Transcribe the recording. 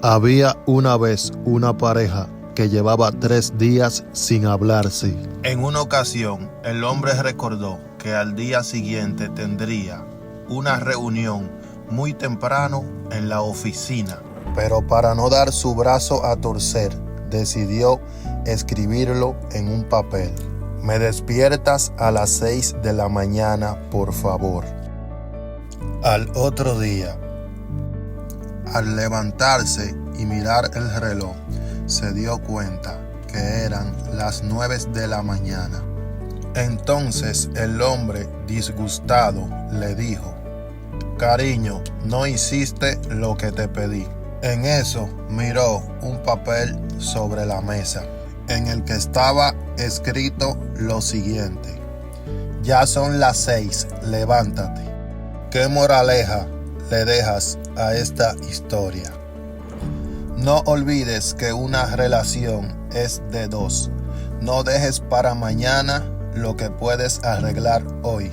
Había una vez una pareja que llevaba 3 días sin hablarse. En una ocasión, el hombre recordó que al día siguiente tendría una reunión muy temprano en la oficina. Pero para no dar su brazo a torcer, decidió escribirlo en un papel. Me despiertas a las 6 de la mañana, por favor. Al otro día, al levantarse y mirar el reloj, se dio cuenta que eran las 9 de la mañana. Entonces el hombre, disgustado, le dijo: cariño, no hiciste lo que te pedí. En eso miró un papel sobre la mesa, en el que estaba escrito lo siguiente: ya son las 6, levántate. ¿Qué moraleja le dejas a esta historia? No olvides que una relación es de dos. No dejes para mañana lo que puedes arreglar hoy.